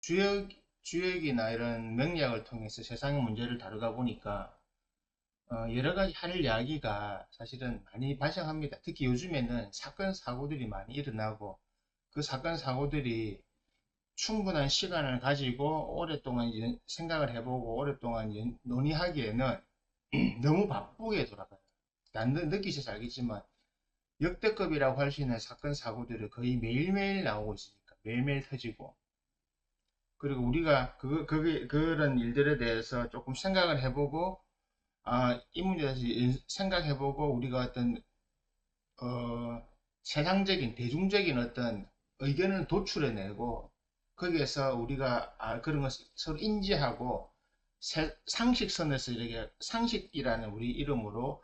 주역, 주역이나 이런 명리학을 통해서 세상의 문제를 다루다 보니까 여러 가지 할 이야기가 사실은 많이 발생합니다. 특히 요즘에는 사건 사고들이 많이 일어나고 그 사건 사고들이 충분한 시간을 가지고 오랫동안 생각을 해보고 오랫동안 논의하기에는 너무 바쁘게 돌아가요. 느끼셔서 알겠지만 역대급이라고 할 수 있는 사건 사고들이 거의 매일매일 나오고 있으니까 매일매일 터지고, 그리고 우리가 그런 일들에 대해서 조금 생각을 해보고, 이 문제에 대해서 생각해보고 우리가 어떤 세상적인 대중적인 어떤 의견을 도출해내고 거기에서 우리가 그런 것을 서로 인지하고 상식선에서 이렇게 상식이라는 우리 이름으로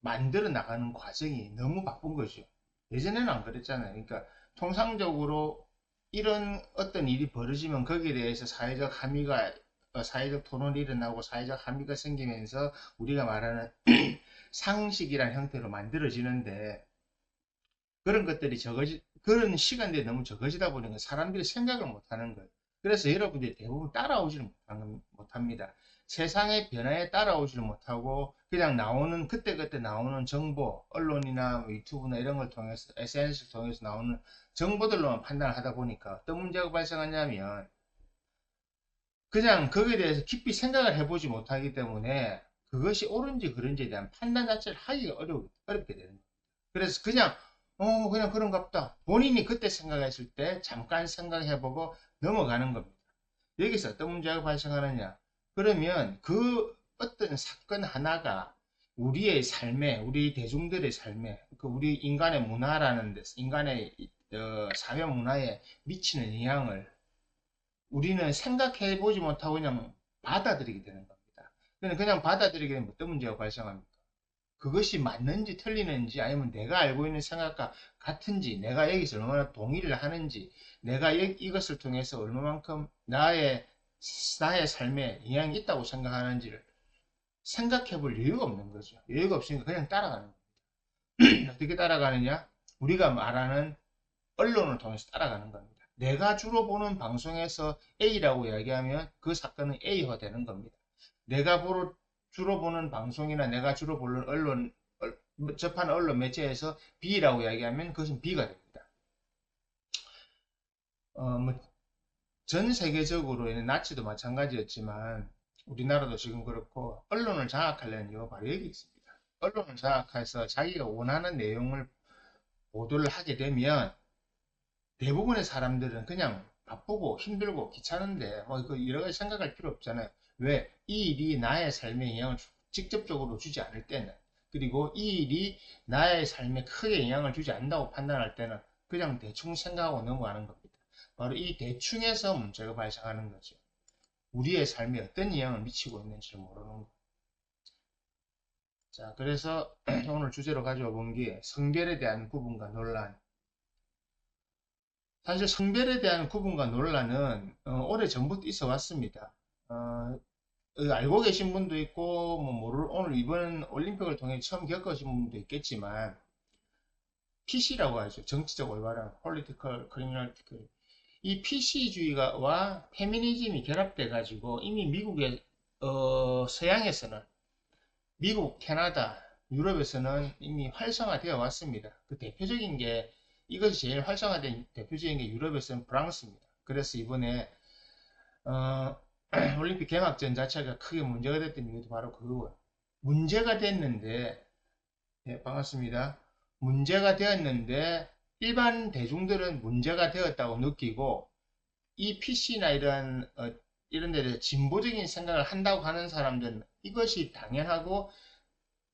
만들어 나가는 과정이 너무 바쁜 거죠. 예전에는 안 그랬잖아요. 그러니까 통상적으로 이런 어떤 일이 벌어지면 거기에 대해서 사회적 함의가 사회적 토론이 일어나고 사회적 함의가 생기면서 우리가 말하는 상식이라는 형태로 만들어지는데, 그런 것들이 그런 시간들이 너무 적어지다 보니까 사람들이 생각을 못 하는 거예요. 그래서 여러분들이 대부분 따라오지를 못합니다. 세상의 변화에 따라오지를 못하고 그냥 나오는 그때그때 나오는 정보, 언론이나 뭐 유튜브나 이런 걸 통해서 SNS를 통해서 나오는 정보들로만 판단을 하다 보니까 어떤 문제가 발생하냐면 그냥 거기에 대해서 깊이 생각을 해보지 못하기 때문에 그것이 옳은지 그른지에 대한 판단 자체를 하기가 어렵게 되는 거예요. 그래서 그냥 그런갑다. 본인이 그때 생각했을 때 잠깐 생각해보고 넘어가는 겁니다. 여기서 어떤 문제가 발생하느냐? 그러면 그 어떤 사건 하나가 우리의 삶에, 우리 대중들의 삶에, 우리 인간의 문화라는 데서, 인간의 사회 문화에 미치는 영향을 우리는 생각해보지 못하고 그냥 받아들이게 되는 겁니다. 그냥 받아들이게 되면 어떤 문제가 발생합니까? 그것이 맞는지 틀리는지, 아니면 내가 알고 있는 생각과 같은지, 내가 여기서 얼마나 동의를 하는지, 내가 이것을 통해서 얼마만큼 나의 삶에 영향이 있다고 생각하는지를 생각해 볼 여유가 없는 거죠. 여유가 없으니까 그냥 따라가는 거예요. 어떻게 따라가느냐? 우리가 말하는 언론을 통해서 따라가는 겁니다. 내가 주로 보는 방송에서 A라고 이야기하면 그 사건은 A화 되는 겁니다. 내가 주로 보는 방송이나 내가 주로 보는 접하는 언론 매체에서 B라고 이야기하면 그것은 B가 됩니다. 뭐, 전 세계적으로 나치도 마찬가지였지만 우리나라도 지금 그렇고 언론을 장악하려는 이유가 바로 여기 있습니다. 언론을 장악해서 자기가 원하는 내용을 보도를 하게 되면 대부분의 사람들은 그냥 바쁘고 힘들고 귀찮은데 여러 가지 생각할 필요 없잖아요. 왜? 이 일이 나의 삶에 영향을 직접적으로 주지 않을 때는, 그리고 이 일이 나의 삶에 크게 영향을 주지 않는다고 판단할 때는 그냥 대충 생각하고 넘어가는 겁니다. 바로 이 대충에서 문제가 발생하는 거죠. 우리의 삶에 어떤 영향을 미치고 있는지를 모르는 거. 자, 그래서 오늘 주제로 가져와 본 게 성별에 대한 구분과 논란. 사실 성별에 대한 구분과 논란은 오래 전부터 있어 왔습니다. 어, 알고 계신 분도 있고 뭐 오늘 이번 올림픽을 통해 처음 겪으신 분도 있겠지만 PC라고 하죠. 정치적 올바름, Political Criminality. 이 PC주의와 페미니즘이 결합돼 가지고 이미 미국의 서양에서는, 미국, 캐나다, 유럽에서는 이미 활성화되어 왔습니다. 그 대표적인 게, 이것이 제일 활성화된 대표적인 게 유럽에서는 프랑스입니다. 그래서 이번에 어, 올림픽 개막전 자체가 크게 문제가 됐던 이유도 바로 그거고요. 문제가 됐는데, 네, 반갑습니다. 문제가 되었는데 일반 대중들은 문제가 되었다고 느끼고 이 PC나 이런 데 대해서 진보적인 생각을 한다고 하는 사람들은 이것이 당연하고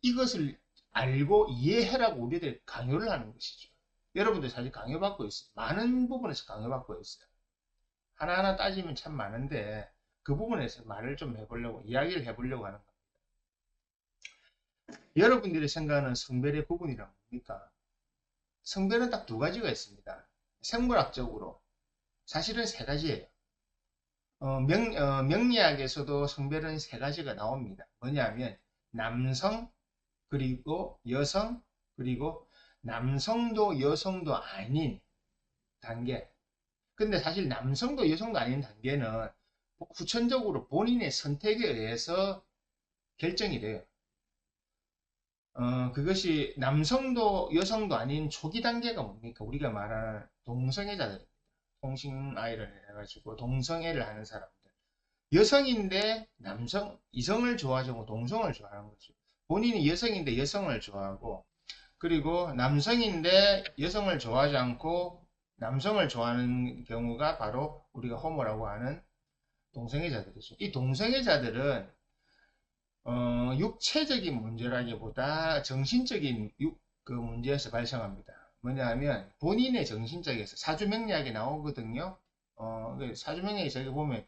이것을 알고 이해해라고 우리들 강요를 하는 것이죠. 여러분들 사실 강요받고 있어요. 많은 부분에서 강요받고 있어요. 하나하나 따지면 참 많은데 그 부분에서 말을 좀 해보려고, 이야기를 해보려고 하는 겁니다. 여러분들이 생각하는 성별의 구분이란 뭡니까? 성별은 딱 두 가지가 있습니다. 생물학적으로 사실은 세 가지예요. 명리학에서도 성별은 세 가지가 나옵니다. 뭐냐면 남성, 그리고 여성, 그리고 남성도 여성도 아닌 단계. 근데 사실 남성도 여성도 아닌 단계는 후천적으로 본인의 선택에 의해서 결정이 돼요. 그것이 남성도 여성도 아닌 초기 단계가 뭡니까? 우리가 말하는 동성애자들, 통신아이를 해가지고 동성애를 하는 사람들. 여성인데 이성을 좋아하지 않고 동성을 좋아하는 거죠. 본인이 여성인데 여성을 좋아하고, 그리고 남성인데 여성을 좋아하지 않고 남성을 좋아하는 경우가 바로 우리가 호모라고 하는 동성애자들이죠. 이 동성애자들은 육체적인 문제라기보다 정신적인 그 문제에서 발생합니다. 뭐냐 하면 본인의 정신적에서 사주명리학이 나오거든요. 그 사주명리학이 저기 보면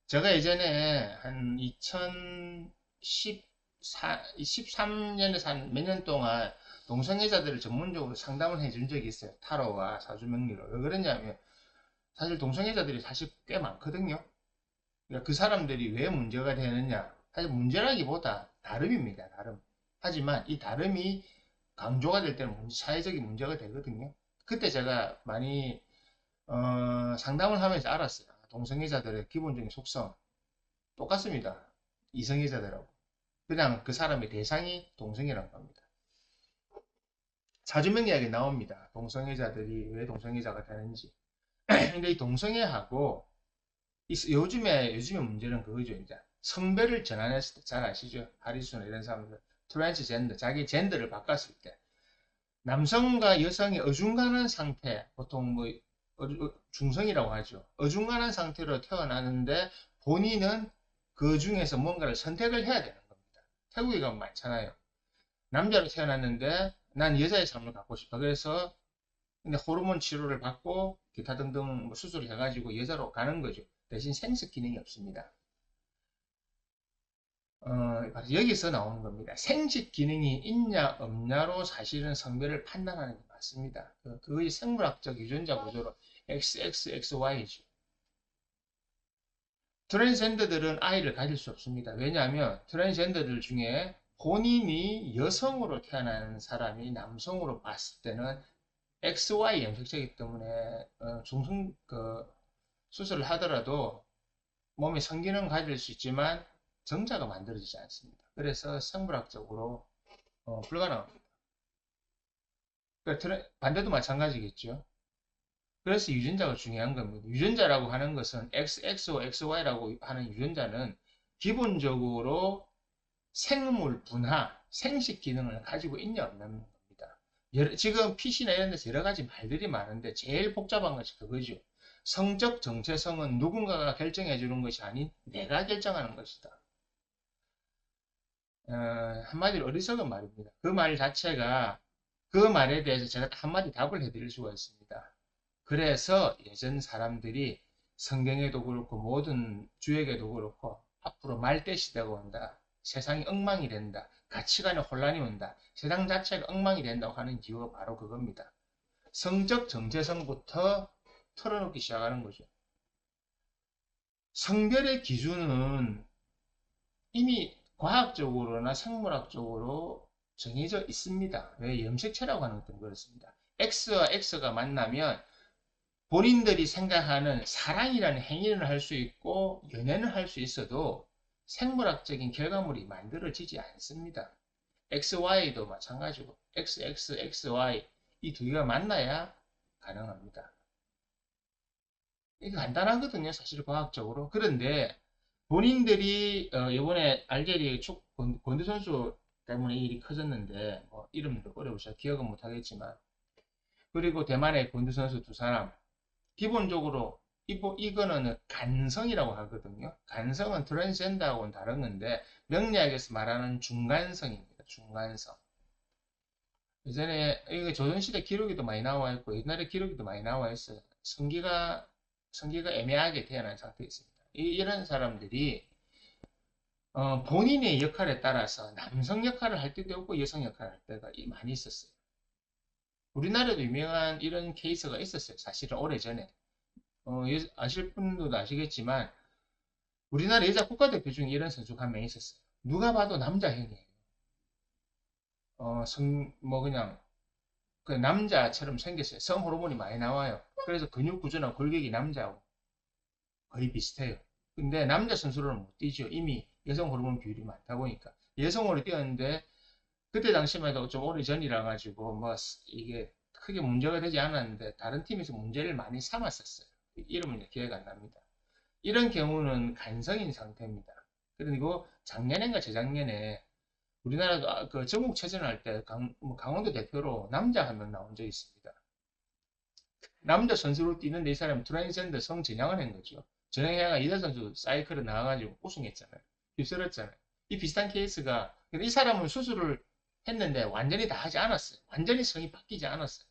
제가 예전에 한 2013년에서 한 몇 년 동안 동성애자들을 전문적으로 상담을 해준 적이 있어요. 타로와 사주명리로. 왜 그러냐면 사실 동성애자들이 사실 꽤 많거든요. 그러니까 그 사람들이 왜 문제가 되느냐. 사실 문제라기보다 다름입니다. 다름. 하지만 이 다름이 강조가 될 때는 사회적인 문제가 되거든요. 그때 제가 많이 상담을 하면서 알았어요. 동성애자들의 기본적인 속성 똑같습니다. 이성애자들하고. 그냥 그 사람의 대상이 동성애라는 겁니다. 사주명리학에 나옵니다. 동성애자들이 왜 동성애자가 되는지. 근데 이 동성애하고 요즘에 문제는 그거죠. 이제 성별을 전환했을 때 잘 아시죠? 하리수나 이런 사람들 트랜스젠더 자기 젠더를 바꿨을 때 남성과 여성이 어중간한 상태 보통 뭐 중성이라고 하죠. 어중간한 상태로 태어나는데 본인은 그 중에서 뭔가를 선택을 해야 되는 겁니다. 태국에 가면 많잖아요. 남자로 태어났는데 난 여자의 삶을 갖고 싶다. 그래서 근데 호르몬 치료를 받고 기타 등등 뭐 수술을 해가지고 여자로 가는 거죠. 대신 생殖 기능이 없습니다. 여기서 나오는 겁니다. 생殖 기능이 있냐 없냐로 사실은 성별을 판단하는 게 맞습니다. 그의 생물학적 유전자 구조로 XXXY죠. 트랜스젠더들은 아이를 가질 수 없습니다. 왜냐하면 트랜스젠더들 중에 본인이 여성으로 태어나는 사람이 남성으로 봤을 때는 XY 염색체이기 때문에 중성 수술을 하더라도 몸에 성기는 가질 수 있지만 정자가 만들어지지 않습니다. 그래서 생물학적으로 불가능합니다. 그러니까 반대도 마찬가지겠죠. 그래서 유전자가 중요한 겁니다. 유전자라고 하는 것은 XXO, XY라고 하는 유전자는 기본적으로 생물 분화, 생식 기능을 가지고 있냐 없냐는 겁니다. 지금 PC나 이런 데서 여러 가지 말들이 많은데 제일 복잡한 것이 그거죠. 성적 정체성은 누군가가 결정해 주는 것이 아닌 내가 결정하는 것이다. 한마디로 어리석은 말입니다. 그 말 자체가 그 말에 대해서 제가 한마디 답을 해드릴 수가 있습니다. 그래서 예전 사람들이 성경에도 그렇고 모든 주역에도 그렇고 앞으로 말대 시대가 온다. 세상이 엉망이 된다. 가치관에 혼란이 온다. 세상 자체가 엉망이 된다고 하는 이유가 바로 그겁니다. 성적 정체성부터 털어놓기 시작하는 거죠. 성별의 기준은 이미 과학적으로나 생물학적으로 정해져 있습니다. 왜 염색체라고 하는 것도 그렇습니다. X와 X가 만나면 본인들이 생각하는 사랑이라는 행위를 할 수 있고 연애를 할 수 있어도 생물학적인 결과물이 만들어지지 않습니다. XY도 마찬가지고 XX, XY 이 두 개가 만나야 가능합니다. 이게 간단하거든요. 사실 과학적으로. 그런데 본인들이 이번에 알제리 권대 선수 때문에 일이 커졌는데 뭐 이름도 어려우셔 기억은 못하겠지만 그리고 대만의 권대 선수 두 사람 기본적으로 이거는 간성이라고 하거든요. 간성은 트랜스젠더하고는 다른 건데 명리학에서 말하는 중간성입니다. 중간성. 예전에 이거 조선시대 기록에도 많이 나와 있고 옛날에 기록에도 많이 나와 있어요. 성기가 애매하게 태어난 상태에 있습니다. 이런 사람들이 본인의 역할에 따라서 남성 역할을 할 때도 있고 여성 역할을 할 때가 많이 있었어요. 우리나라도 유명한 이런 케이스가 있었어요. 사실은 오래전에. 아실 분들도 아시겠지만 우리나라 여자 국가대표 중에 이런 선수가 한 명 있었어요. 누가 봐도 남자형이에요. 뭐 그냥 그 남자처럼 생겼어요. 성 호르몬이 많이 나와요. 그래서 근육 구조나 골격이 남자하고 거의 비슷해요. 근데 남자 선수로는 못 뛰죠. 이미 여성 호르몬 비율이 많다 보니까. 여성으로 뛰었는데 그때 당시만 해도 좀 오래 전이라 가지고 뭐 이게 크게 문제가 되지 않았는데 다른 팀에서 문제를 많이 삼았었어요. 이름은 기억이 안 납니다. 이런 경우는 간성인 상태입니다. 그리고 작년인가 재작년에 우리나라도 그 전국체전 할 때 뭐 강원도 대표로 남자 한 명 나온 적이 있습니다. 남자 선수로 뛰는데 이 사람이 트랜스젠더 성전향을 한 거죠. 전향해가 이대 선수 사이클을 나와가지고 우승했잖아요. 휩쓸었잖아요. 이 비슷한 케이스가 이 사람은 수술을 했는데 완전히 다 하지 않았어요. 완전히 성이 바뀌지 않았어요.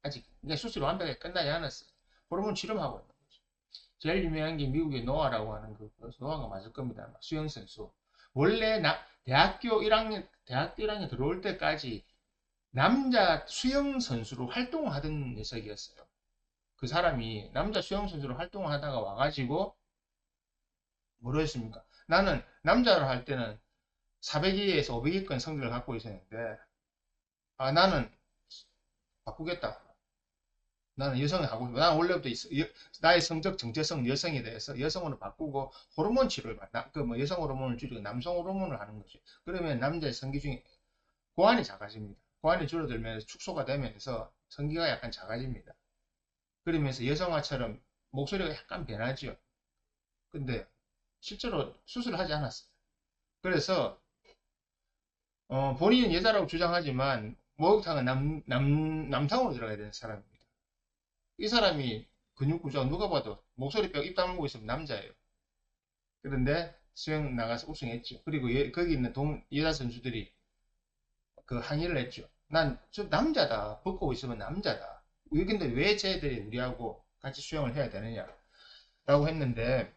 아직 그러니까 수술이 완벽하게 끝나지 않았어요. 호르몬 치료하고 있는 거죠. 제일 유명한 게 미국의 노아라고 하는 노아가 맞을 겁니다. 수영 선수. 원래 대학교 1학년 들어올 때까지 남자 수영 선수로 활동을 하던 녀석이었어요. 그 사람이 남자 수영 선수로 활동을 하다가 와가지고 뭐로 했습니까? 나는 남자로 할 때는 400위에서 500위권 성적을 갖고 있었는데 나는 바꾸겠다. 나는 여성을 하고 싶어. 나는 원래부터 나의 성적 정체성 여성에 대해서 여성으로 바꾸고 호르몬 치료를 받나? 그 뭐 여성 호르몬을 줄이고 남성 호르몬을 하는 거지. 그러면 남자의 성기 중에 고환이 작아집니다. 고환이 줄어들면서 축소가 되면서 성기가 약간 작아집니다. 그러면서 여성화처럼 목소리가 약간 변하죠. 근데 실제로 수술을 하지 않았어요. 그래서 본인은 여자라고 주장하지만 목욕탕은 남탕으로 들어가야 되는 사람입니다. 이 사람이 근육 구조가 누가 봐도 목소리 빼고 입 다물고 있으면 남자예요. 그런데 수영 나가서 우승했죠. 그리고 거기 있는 여자 선수들이 그 항의를 했죠. 난 저 남자다. 벗고 있으면 남자다. 근데 왜 쟤들이 우리하고 같이 수영을 해야 되느냐? 라고 했는데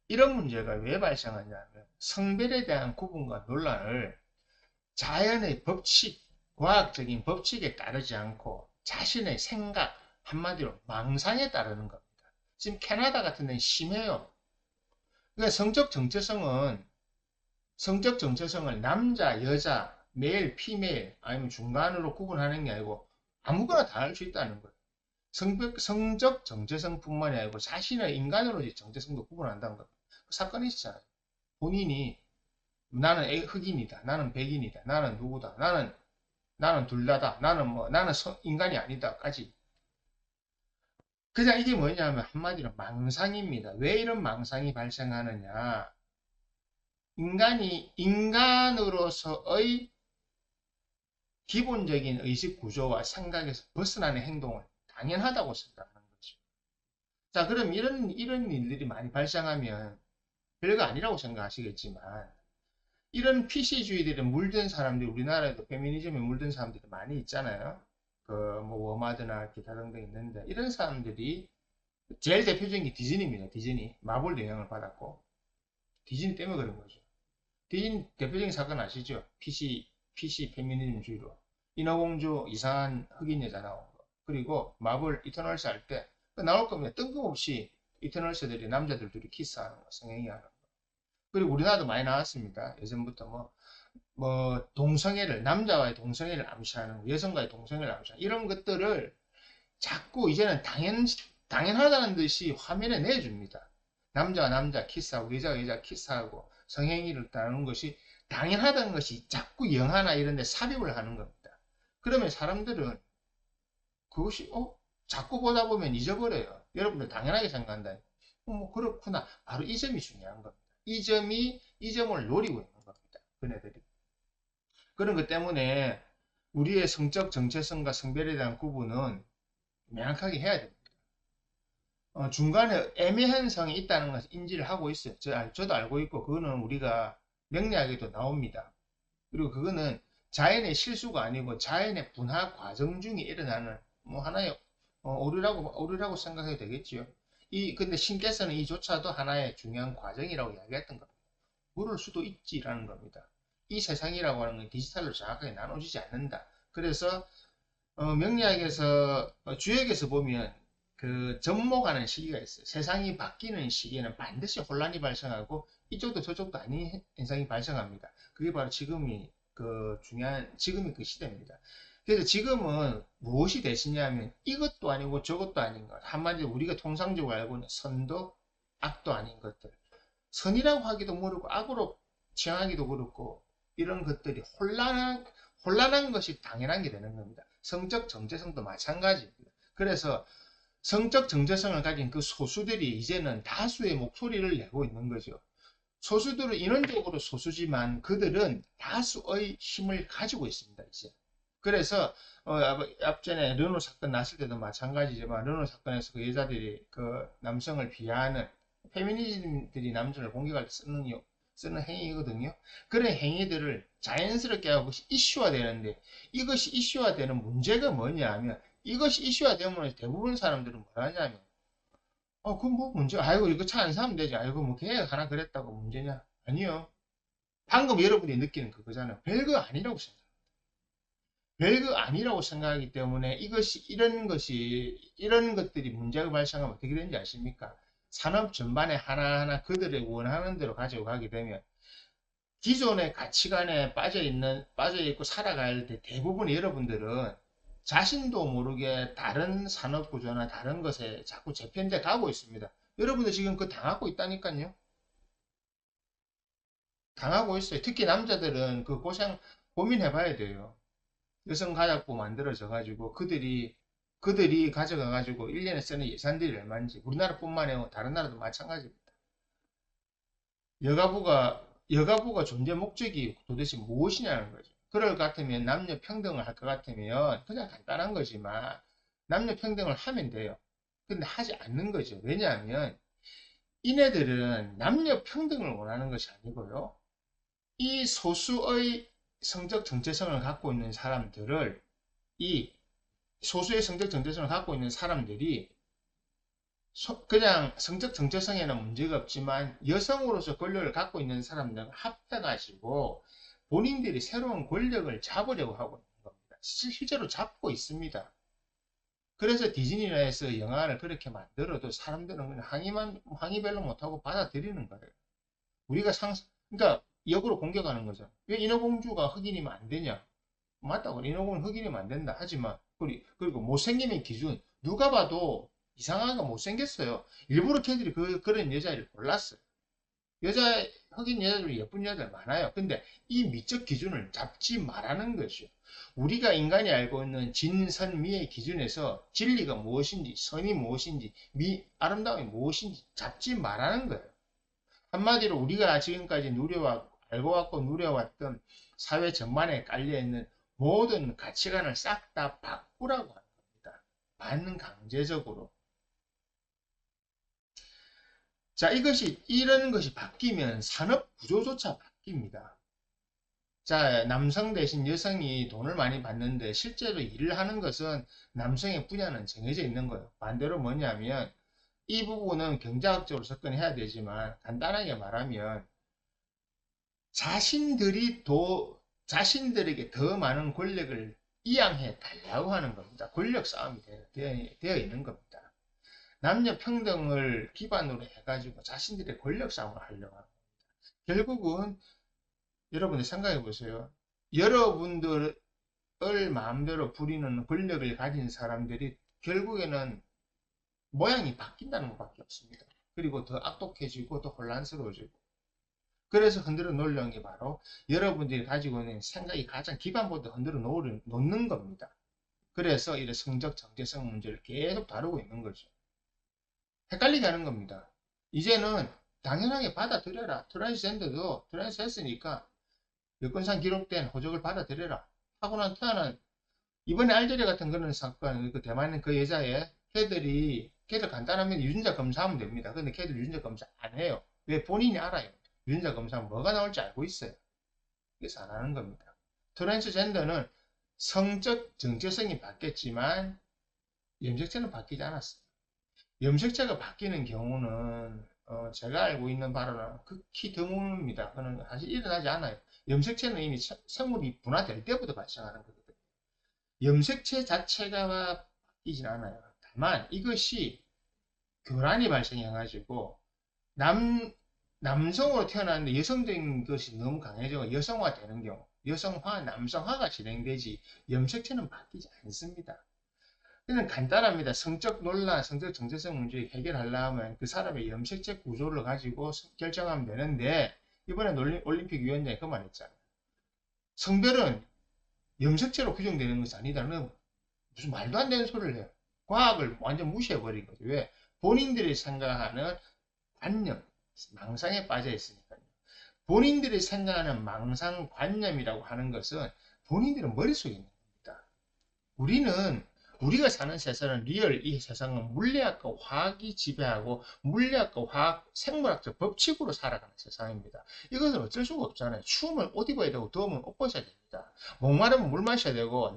이런 문제가 왜 발생하냐면 성별에 대한 구분과 논란을 자연의 법칙, 과학적인 법칙에 따르지 않고 자신의 생각, 한마디로 망상에 따르는 겁니다. 지금 캐나다 같은 데는 심해요. 그러니까 성적 정체성을 남자, 여자, 메일, 피메일 아니면 중간으로 구분하는 게 아니고 아무거나 다 할 수 있다는 거예요. 성적 정체성뿐만이 아니고 자신의 인간으로의 정체성도 구분한다는 겁니다. 그 사건이 있었잖아요. 본인이 나는 흑인이다. 나는 백인이다. 나는 누구다. 나는 둘 다다. 나는 인간이 아니다까지. 그냥 이게 뭐냐면 한마디로 망상입니다. 왜 이런 망상이 발생하느냐. 인간이 인간으로서의 기본적인 의식 구조와 생각에서 벗어나는 행동을 당연하다고 생각하는 거죠. 자, 그럼 이런 일들이 많이 발생하면 별거 아니라고 생각하시겠지만, 이런 PC주의들에 물든 사람들이 우리나라에도 페미니즘에 물든 사람들이 많이 있잖아요. 그 뭐 워마드나 기타 등등 있는데 이런 사람들이 제일 대표적인 게 디즈니입니다. 디즈니 마블 영향을 받았고 디즈니 때문에 그런 거죠. 디즈니 대표적인 사건 아시죠? PC 페미니즘주의로 인어공주 이상한 흑인 여자 나온 거. 그리고 마블 이터널스 할 때 나올 겁니다. 뜬금없이 이터널스들이 남자들 둘이 키스하는 거, 성행위하는 거. 그리고 우리나라도 많이 나왔습니다. 예전부터 동성애를, 남자와의 동성애를 암시하는, 여성과의 동성애를 암시하는, 이런 것들을 자꾸 이제는 당연하다는 듯이 화면에 내줍니다. 남자와 남자 키스하고, 여자와 여자 키스하고, 성행위를 따르는 것이 당연하다는 것이 자꾸 영화나 이런 데 삽입을 하는 겁니다. 그러면 사람들은 그것이, 자꾸 보다 보면 잊어버려요. 여러분들 당연하게 생각한다. 그렇구나. 바로 이 점이 중요한 겁니다. 이 점을 노리고 있는 겁니다. 그네들이. 그런 것 때문에 우리의 성적 정체성과 성별에 대한 구분은 명확하게 해야 됩니다. 중간에 애매한 성이 있다는 것을 인지를 하고 있어요. 저도 알고 있고, 그거는 우리가 명리학에도 나옵니다. 그리고 그거는 자연의 실수가 아니고 자연의 분화 과정 중에 일어나는 하나의 오류라고 생각해도 되겠지요. 근데 신께서는 이조차도 하나의 중요한 과정이라고 이야기했던 겁니다. 모를 수도 있지라는 겁니다. 이 세상이라고 하는 건 디지털로 정확하게 나눠지지 않는다. 그래서 명리학에서 주역에서 보면 그 접목하는 시기가 있어요. 세상이 바뀌는 시기에는 반드시 혼란이 발생하고 이쪽도 저쪽도 아닌 현상이 발생합니다. 그게 바로 지금이 그 시대입니다. 그래서 지금은 무엇이 되시냐면 이것도 아니고 저것도 아닌 것. 한마디로 우리가 통상적으로 알고 있는 선도 악도 아닌 것들. 선이라고 하기도 모르고 악으로 취향하기도 그렇고 이런 것들이 혼란한 것이 당연한 게 되는 겁니다. 성적 정체성도 마찬가지입니다. 그래서 성적 정체성을 가진 그 소수들이 이제는 다수의 목소리를 내고 있는 거죠. 소수들은 인원적으로 소수지만 그들은 다수의 힘을 가지고 있습니다. 이제. 그래서 앞전에 르노 사건 났을 때도 마찬가지지만 르노 사건에서 그 여자들이 그 남성을 비하하는 페미니즘들이 남성을 공격할 때 쓰는 행위거든요. 그런 행위들을 자연스럽게 하고 이슈화 되는데 이것이 이슈화 되는 문제가 뭐냐 하면 이것이 이슈화 되면 대부분 사람들은 뭐라 하냐면 그 뭐 문제 아이고 이거 차 안 사면 되지 아이고 뭐 걔가 하나 그랬다고 문제냐 아니요. 방금 여러분이 느끼는 그거잖아요. 별거 아니라고 생각합니다. 별거 아니라고 생각하기 때문에 이런 것들이 문제가 발생하면 어떻게 되는지 아십니까? 산업 전반에 하나하나 그들의 원하는 대로 가지고 가게 되면 기존의 가치관에 빠져 있고 살아갈 때 대부분 여러분들은 자신도 모르게 다른 산업 구조나 다른 것에 자꾸 재편돼 가고 있습니다. 여러분들 지금 그거 당하고 있다니까요. 당하고 있어요. 특히 남자들은 그 고민해 봐야 돼요. 여성가족부 만들어져 가지고 그들이 가져가 가지고 1년에 쓰는 예산들이 얼마인지 우리나라뿐만 아니라 다른 나라도 마찬가지입니다. 여가부가 존재 목적이 도대체 무엇이냐는 거죠. 그럴 것 같으면 남녀 평등을 할 것 같으면 그냥 간단한 거지만 남녀 평등을 하면 돼요. 근데 하지 않는 거죠. 왜냐하면 이네들은 남녀 평등을 원하는 것이 아니고요. 이 소수의 성적 정체성을 갖고 있는 사람들을 이 소수의 성적 정체성을 갖고 있는 사람들이 그냥 성적 정체성에는 문제가 없지만 여성으로서 권력을 갖고 있는 사람들과 합해가지고 본인들이 새로운 권력을 잡으려고 하고 있는 겁니다. 실제로 잡고 있습니다. 그래서 디즈니라에서 영화를 그렇게 만들어도 사람들은 그냥 항의 별로 못하고 받아들이는 거예요. 우리가 그러니까 역으로 공격하는 거죠. 왜 인어공주가 흑인이면 안 되냐? 맞다고. 인어공주는 흑인이면 안 된다. 하지만, 그리고 못생김의 기준. 누가 봐도 이상하게 못생겼어요. 일부러 걔들이 그런 여자를 골랐어요. 흑인 여자들 예쁜 여자들 많아요. 근데 이 미적 기준을 잡지 말라는 것이요. 우리가 인간이 알고 있는 진선미의 기준에서 진리가 무엇인지, 선이 무엇인지, 아름다움이 무엇인지 잡지 말라는 거예요. 한마디로 우리가 지금까지 알고 왔고 누려왔던 사회 전반에 깔려있는 모든 가치관을 싹 다 바꾸라고 하는 겁니다. 반강제적으로. 자, 이런 것이 바뀌면 산업 구조조차 바뀝니다. 자, 남성 대신 여성이 돈을 많이 받는데 실제로 일을 하는 것은 남성의 분야는 정해져 있는 거예요. 반대로 뭐냐면 이 부분은 경제학적으로 접근해야 되지만 간단하게 말하면 자신들에게 더 많은 권력을 이양해 달라고 하는 겁니다. 권력 싸움이 되어 있는 겁니다. 남녀 평등을 기반으로 해가지고 자신들의 권력 싸움을 하려고 합니다. 결국은 여러분들 생각해 보세요. 여러분들을 마음대로 부리는 권력을 가진 사람들이 결국에는 모양이 바뀐다는 것밖에 없습니다. 그리고 더 악독해지고 더 혼란스러워지고. 그래서 흔들어 놓으려는 게 바로 여러분들이 가지고 있는 생각이 가장 기반부터 흔들어 놓는 겁니다. 그래서 이런 성적 정체성 문제를 계속 다루고 있는 거죠. 헷갈리게 하는 겁니다. 이제는 당연하게 받아들여라. 트랜스젠더도 트랜스 했으니까 여권상 기록된 호적을 받아들여라. 하고 난 태어난 이번에 알제리 같은 그런 사건, 그 대만의 그 여자애 걔들 간단하면 유전자 검사하면 됩니다. 근데 걔들 유전자 검사 안 해요. 왜? 본인이 알아요. 유전자 검사하면 뭐가 나올지 알고 있어요. 그래서 안 하는 겁니다. 트랜스젠더는 성적 정체성이 바뀌었지만 염색체는 바뀌지 않았어요. 염색체가 바뀌는 경우는 제가 알고 있는 바로는 극히 드뭅니다. 그는 사실 일어나지 않아요. 염색체는 이미 생물이 분화될 때부터 발생하는 거거든요. 염색체 자체가 바뀌진 않아요. 다만 이것이 교란이 발생해가지고 남성으로 태어났는데 여성적인 것이 너무 강해져 여성화되는 경우 여성화, 남성화가 진행되지 염색체는 바뀌지 않습니다. 그냥 간단합니다. 성적 논란, 성적 정체성 문제 해결하려면 그 사람의 염색체 구조를 가지고 결정하면 되는데 이번에 올림픽 위원장이 그 말했잖아요. 성별은 염색체로 규정되는 것이 아니다는 무슨 말도 안 되는 소리를 해요. 과학을 완전 무시해버린 거죠. 왜? 본인들이 생각하는 관념, 망상에 빠져 있으니까요. 본인들이 생각하는 망상관념이라고 하는 것은 본인들은 머릿속에 있는 겁니다. 우리가 사는 세상은 리얼 이 세상은 물리학과 화학이 지배하고 물리학과 화학, 생물학적 법칙으로 살아가는 세상입니다. 이것은 어쩔 수가 없잖아요. 추우면 옷 입어야 되고 더우면 옷 벗어야 됩니다. 목마르면 물 마셔야 되고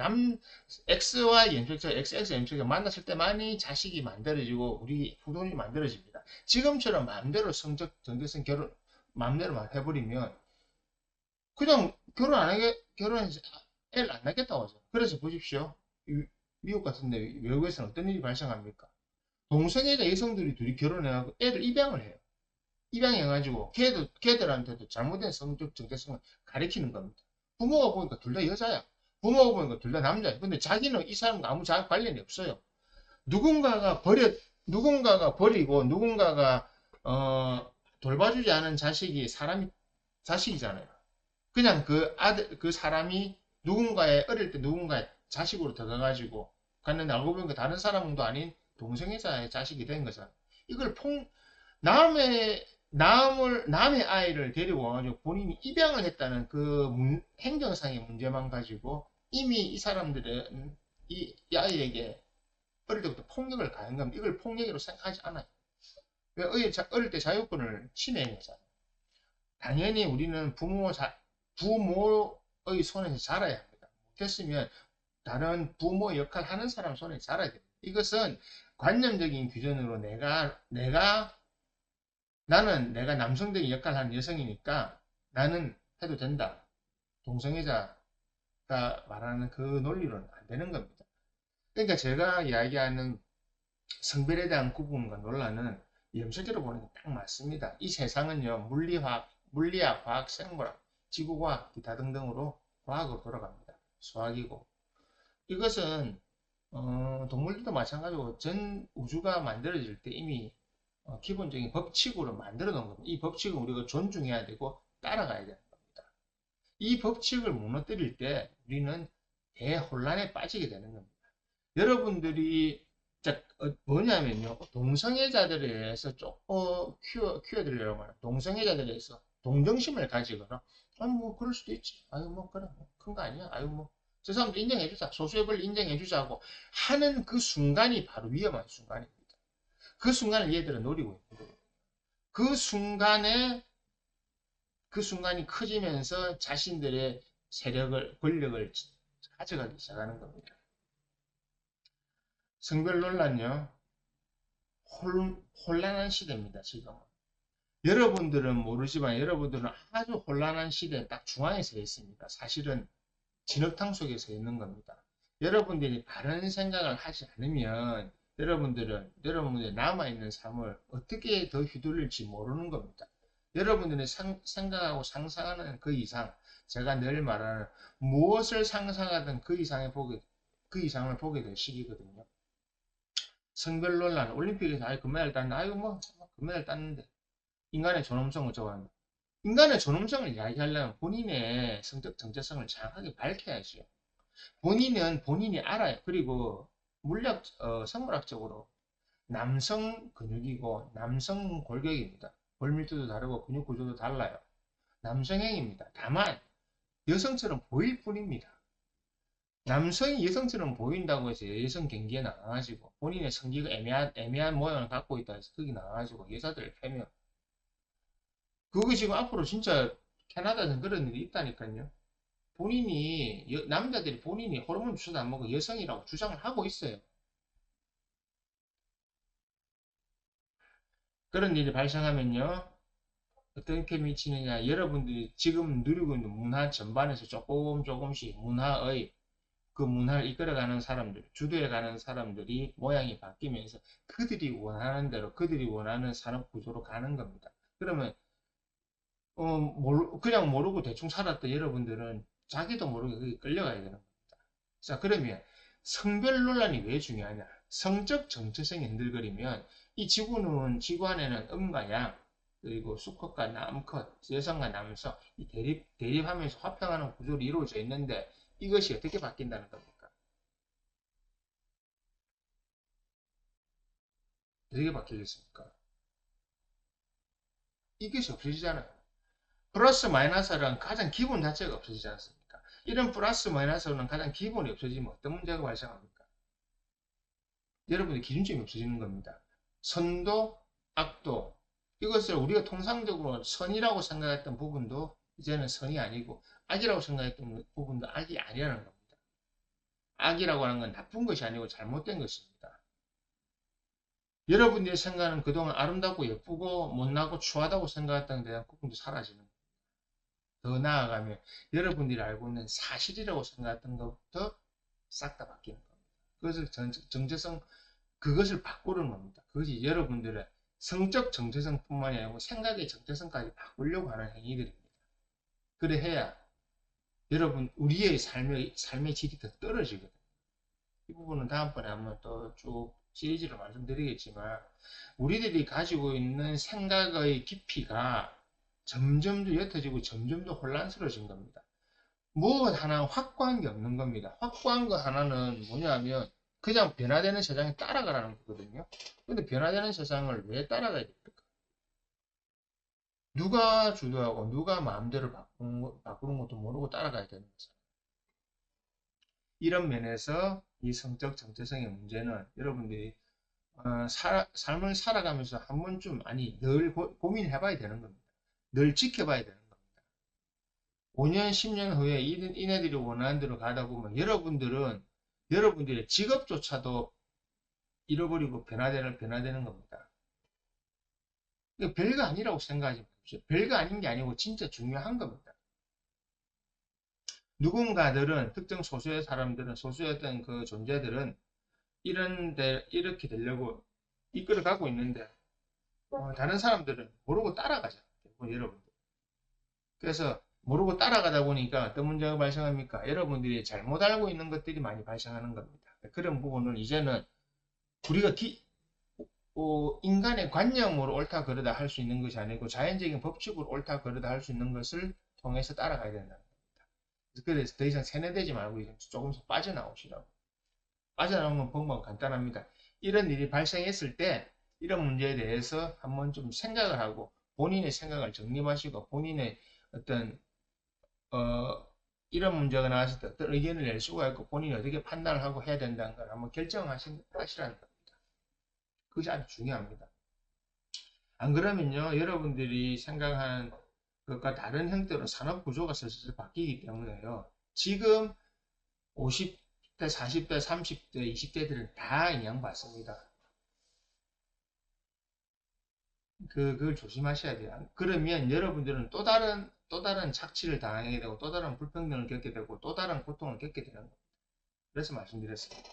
X와 염색체, XX 염색체 만났을 때만이 자식이 만들어지고 우리 후손이 만들어집니다. 지금처럼 마음대로 성적, 정체성 결혼 마음대로 해버리면 그냥 결혼해서 애를 안 낳겠다고 하죠. 그래서 보십시오. 미국 같은데 외국에서는 어떤 일이 발생합니까? 동성애자 여성들이 둘이 결혼해가지고 애를 입양을 해요. 입양해가지고 걔들한테도 잘못된 성적 정체성을 가리키는 겁니다. 부모가 보니까 둘 다 여자야. 부모가 보니까 둘 다 남자야. 근데 자기는 이 사람과 아무 관련이 없어요. 누군가가 버리고 누군가가 돌봐주지 않은 자식이잖아요. 그냥 그 사람이 어릴 때 누군가의 자식으로 들어가가지고 갔는데 알고 보니까 다른 사람도 아닌 동성애자의 자식이 된 거잖아요. 이걸 남의 아이를 데리고 와가지고 본인이 입양을 했다는 그 행정상의 문제만 가지고 이미 이 사람들은 이 아이에게 어릴 때부터 폭력을 가한 겁니다. 이걸 폭력으로 생각하지 않아요. 왜 어릴 때 자유권을 침해한 거잖아요. 당연히 우리는 부모의 손에서 자라야 합니다. 못했으면 다른 부모 역할 하는 사람 손에 자라야 됩니다. 이것은 관념적인 기준으로 나는 내가 남성적인 역할을 하는 여성이니까 나는 해도 된다. 동성애자가 말하는 그 논리로는 안 되는 겁니다. 그러니까 제가 이야기하는 성별에 대한 구분과 논란은 염색적으로 보는 게 딱 맞습니다. 이 세상은요, 물리학, 화학, 생물학, 지구과학, 기타 등등으로 과학으로 돌아갑니다. 수학이고. 이것은 동물들도 마찬가지고 전 우주가 만들어질 때 이미 기본적인 법칙으로 만들어 놓은 겁니다. 이 법칙은 우리가 존중해야 되고 따라가야 되는 겁니다. 이 법칙을 무너뜨릴 때 우리는 대혼란에 빠지게 되는 겁니다. 여러분들이 뭐냐면요. 동성애자들에 대해서 조금 키워드리려고 하는 동성애자들에 대해서 동정심을 가지거나 뭐 그럴 수도 있지. 아유 뭐 그래 큰 거 아니야. 아유 뭐 저 사람도 인정해주자. 소수의 권리 인정해주자고 하는 그 순간이 바로 위험한 순간입니다. 그 순간을 얘들은 노리고 있는 거예요. 그 순간이 커지면서 자신들의 권력을 가져가기 시작하는 겁니다. 성별 논란요. 혼란한 시대입니다, 지금. 여러분들은 모르지만 여러분들은 아주 혼란한 시대에 딱 중앙에 서 있습니다. 사실은 진흙탕 속에 서 있는 겁니다. 여러분들이 바른 생각을 하지 않으면 여러분들의 남아있는 삶을 어떻게 더 휘둘릴지 모르는 겁니다. 여러분들이 생각하고 상상하는 그 이상, 제가 늘 말하는 무엇을 상상하든 그 이상을 보게 될 시기거든요. 성별 논란, 올림픽에서 금메달 땄는데, 금메달 땄는데, 인간의 존엄성을 저거한다. 인간의 존엄성을 이야기하려면 본인의 성적 정체성을 정확하게 밝혀야죠. 본인은 본인이 알아요. 그리고 생물학적으로 남성 근육이고 남성 골격입니다. 골밀도도 다르고 근육 구조도 달라요. 남성형입니다. 다만 여성처럼 보일 뿐입니다. 남성이 여성처럼 보인다고 해서 여성 경기에 나가가지고 본인의 성기가 애매한 모양을 갖고 있다 해서 거기 나가가지고 여자들 패면 그거 지금 앞으로 진짜 캐나다에서 그런 일이 있다니까요. 남자들이 본인이 호르몬 주사도 안 먹고 여성이라고 주장을 하고 있어요. 그런 일이 발생하면요. 어떻게 미치느냐. 여러분들이 지금 누리고 있는 문화 전반에서 조금씩 그 문화를 이끌어가는 사람들, 주도해가는 사람들이 모양이 바뀌면서 그들이 원하는 대로, 그들이 원하는 산업 구조로 가는 겁니다. 그러면, 그냥 모르고 대충 살았던 여러분들은 자기도 모르게 거기 끌려가야 되는 겁니다. 자, 그러면 성별 논란이 왜 중요하냐? 성적 정체성이 흔들거리면 이 지구는 지구 안에는 음과 양 그리고 수컷과 남컷, 여성과 남성 이 대립하면서 화평하는 구조로 이루어져 있는데 이것이 어떻게 바뀐다는 겁니까? 어떻게 바뀌겠습니까? 이것이 없어지잖아요. 플러스 마이너스랑 가장 기본 자체가 없어지지 않습니까? 이런 플러스 마이너스는 가장 기본이 없어지면 어떤 문제가 발생합니까? 여러분의 기준점이 없어지는 겁니다. 선도, 악도 이것을 우리가 통상적으로 선이라고 생각했던 부분도 이제는 선이 아니고 악이라고 생각했던 부분도 악이 아니라는 겁니다. 악이라고 하는 건 나쁜 것이 아니고 잘못된 것입니다. 여러분들이 생각하는 그동안 아름답고 예쁘고 못나고 추하다고 생각했던 데 대한 부분도 사라지는 겁니다. 더 나아가면 여러분들이 알고 있는 사실이라고 생각했던 것부터 싹 다 바뀌는 겁니다. 그것을 정체성, 그것을 바꾸는 겁니다. 그것이 여러분들의 성적 정체성뿐만이 아니고 생각의 정체성까지 바꾸려고 하는 행위들입니다. 그래 해야 여러분 우리의 삶의 질이 더 떨어지거든요. 이 부분은 다음번에 한번 또 쭉 시리즈로 말씀드리겠지만 우리들이 가지고 있는 생각의 깊이가 점점 더 옅어지고 점점 더 혼란스러워진 겁니다. 무엇 하나 확고한 게 없는 겁니다. 확고한 거 하나는 뭐냐면 그냥 변화되는 세상에 따라가라는 거거든요. 근데 변화되는 세상을 왜 따라가야 됩니까? 누가 주도하고 누가 마음대로 바꾸는 것도 모르고 따라가야 되는 거죠. 이런 면에서 이 성적 정체성의 문제는 여러분들이 삶을 살아가면서 한 번쯤 아니 늘 고민해 봐야 되는 겁니다. 늘 지켜봐야 되는 겁니다. 5년, 10년 후에 이네들이 원하는 대로 가다 보면 여러분들의 직업조차도 잃어버리고 변화되는 겁니다. 별거 아니라고 생각하지 마십시오. 별거 아닌 게 아니고 진짜 중요한 겁니다. 누군가들은 특정 소수의 사람들은 소수의 어떤 그 존재들은 이렇게 되려고 이끌어가고 있는데 다른 사람들은 모르고 따라가죠. 여러분들. 그래서 모르고 따라가다 보니까 어떤 문제가 발생합니까? 여러분들이 잘못 알고 있는 것들이 많이 발생하는 겁니다. 그런 부분을 이제는 우리가 인간의 관념으로 옳다 그르다 할 수 있는 것이 아니고 자연적인 법칙으로 옳다 그르다 할 수 있는 것을 통해서 따라가야 된다는 겁니다. 그래서 더 이상 세뇌되지 말고 이제 조금씩 빠져나오시라고. 빠져나오는 방법은 간단합니다. 이런 일이 발생했을 때 이런 문제에 대해서 한번 좀 생각을 하고 본인의 생각을 정립하시고 본인의 어떤 이런 문제가 나왔을 때 어떤 의견을 낼 수가 있고 본인이 어떻게 판단을 하고 해야 된다는 걸 한번 결정하시라는 겁니다. 그것이 아주 중요합니다. 안 그러면요 여러분들이 생각한 것과 다른 형태로 산업 구조가 슬슬 바뀌기 때문에요. 지금 50대, 40대, 30대, 20대들은 다 영향받습니다. 그걸 조심하셔야 돼요. 그러면 여러분들은 또 다른 착취를 당하게 되고 또 다른 불평등을 겪게 되고 또 다른 고통을 겪게 되는 겁니다. 그래서 말씀드렸습니다.